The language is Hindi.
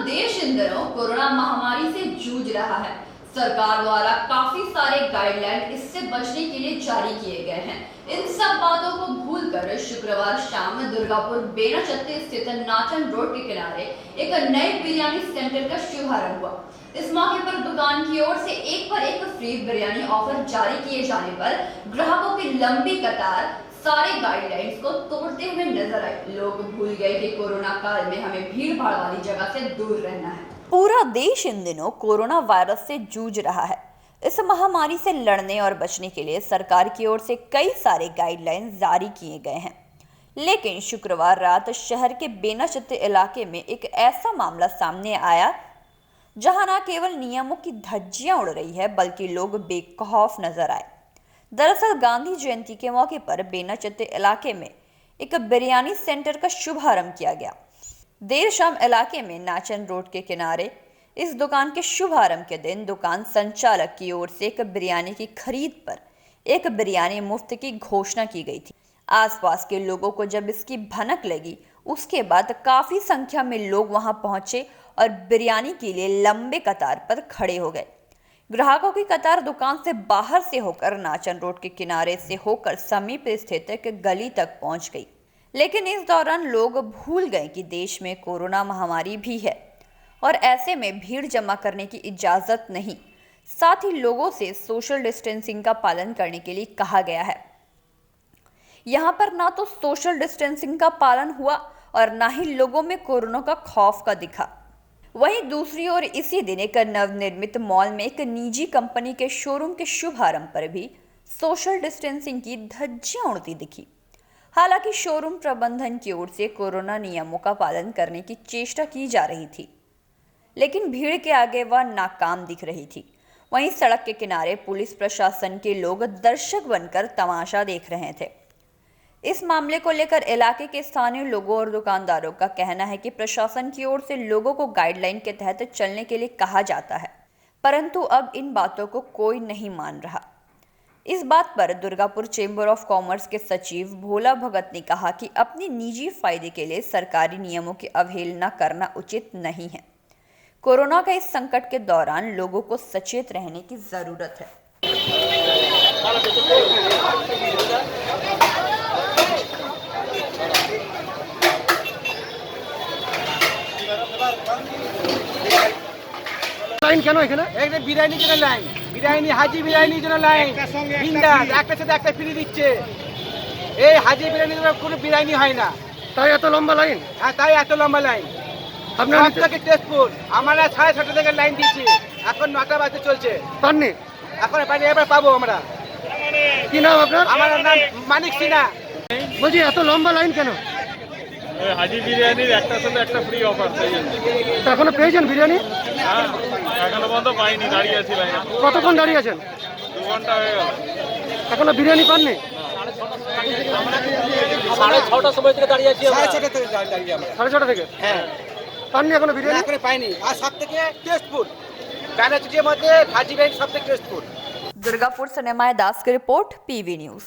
देश इन दिनों कोरोना महामारी से जूझ रहा है। सरकार द्वारा काफी सारे गाइडलाइन इससे बचने के लिए जारी किए गए हैं। इन सब बातों को भूलकर शुक्रवार शाम में दुर्गापुर बेनाचट्टी स्थित नाचन रोड के किनारे एक नए बिरयानी सेंटर का शुभारंभ हुआ। इस मौके पर दुकान की ओर से एक पर एक फ्री बिरयानी ऑफर जारी किए जाने पर ग्राहकों की लंबी कतार सारे गाइडलाइंस को तोड़ते हुए नजर आए। लोग भूल गए कि कोरोना काल में हमें भीड़ भाड़ वाली जगह से दूर रहना है। पूरा देश इन दिनों कोरोना वायरस से जूझ रहा है। इस महामारी से लड़ने और बचने के लिए सरकार की ओर से कई सारे गाइडलाइंस जारी किए गए हैं। लेकिन शुक्रवार रात शहर के बेनाचट्टी इलाके में एक ऐसा मामला सामने आया जहां न केवल नियमों की धज्जियां उड़ रही है बल्कि लोग बेखौफ नजर आए। दरअसल गांधी जयंती के मौके पर बेनाचट्टी इलाके में एक बिरयानी सेंटर का शुभारंभ किया गया। देर शाम इलाके में नाचन रोड के किनारे इस दुकान के शुभारंभ के दिन दुकान संचालक की ओर से एक बिरयानी की खरीद पर एक बिरयानी मुफ्त की घोषणा की गई थी। आसपास के लोगों को जब इसकी भनक लगी, उसके बाद काफी संख्या में लोग वहां पहुंचे और बिरयानी के लिए लंबे कतार पर खड़े हो गए। ग्राहकों की कतार दुकान से बाहर से होकर नाचन रोड के किनारे से होकर समीप स्थित एक गली तक पहुंच गई। लेकिन इस दौरान लोग भूल गए कि देश में कोरोना महामारी भी है और ऐसे में भीड़ जमा करने की इजाजत नहीं। साथ ही लोगों से सोशल डिस्टेंसिंग का पालन करने के लिए कहा गया है। यहाँ पर ना तो सोशल डिस्टेंसिंग का पालन हुआ और ना ही लोगों में कोरोना का खौफ का दिखा। वहीं दूसरी ओर इसी दिन एक नवनिर्मित मॉल में एक निजी कंपनी के शोरूम के शुभारंभ पर भी सोशल डिस्टेंसिंग की धज्जियां उड़ती दिखी। हालांकि शोरूम प्रबंधन की ओर से कोरोना नियमों का पालन करने की चेष्टा की जा रही थी, लेकिन भीड़ के आगे वह नाकाम दिख रही थी। वहीं सड़क के किनारे पुलिस प्रशासन के लोग दर्शक बनकर तमाशा देख रहे थे। इस मामले को लेकर इलाके के स्थानीय लोगों और दुकानदारों का कहना है कि प्रशासन की ओर से लोगों को गाइडलाइन के तहत चलने के लिए कहा जाता है, परंतु अब इन बातों को कोई नहीं मान रहा। इस बात पर दुर्गापुर चेंबर ऑफ कॉमर्स के सचिव भोला भगत ने कहा कि अपने निजी फायदे के लिए सरकारी नियमों की अवहेलना करना उचित नहीं है। कोरोना के इस संकट के दौरान लोगों को सचेत रहने की जरूरत है। লাইন কেন এখানে? এখানে বিরিয়ানির জন্য লাইন, বিরিয়ানি হাজি বিরিয়ানির জন্য লাইন, বিন্দাস একটার সাথে একটা ফ্রি দিচ্ছে। এই হাজি বিরিয়ানির জন্য কোনো বিরিয়ানি হয় না, তাই এত লম্বা লাইন? হ্যাঁ তাই এত লম্বা লাইন। আপনার সব থেকে টেস্টফুল। আমরা 6:30 থেকে লাইন দিচ্ছি, এখন 9টা বাজে চলছে। পাননি? এখন পানি এবার পাবো আমরা। কি নাম আপনার? আমার নাম মানিক সিনহা। বলছি এত লম্বা লাইন কেন? হাজি বিরিয়ানির একটার সাথে একটা ফ্রি অফার তাই জন্য। তা এখনো পেয়েছেন বিরিয়ানি? হ্যাঁ এখনো পর্যন্ত পাইনি, দাঁড়িয়ে আছি লাইনে। কতক্ষণ দাঁড়িয়ে আছেন? 2 ঘন্টা হয়ে গেল। এখনো বিরিয়ানি পাননি? 6:30 সময় থেকে দাঁড়িয়ে আছি আমরা। 6:30 থেকে দাঁড়িয়ে আমরা। 6:30 থেকে? হ্যাঁ। পাননি এখনো বিরিয়ানি? এখনো পাইনি। আর সব থেকে টেস্টফুল বেনাচটির মধ্যে হাজি বিরিয়ানি সব থেকে টেস্টফুল। दुर्गापुर से निमाय दास की रिपोर्ट, PV न्यूज।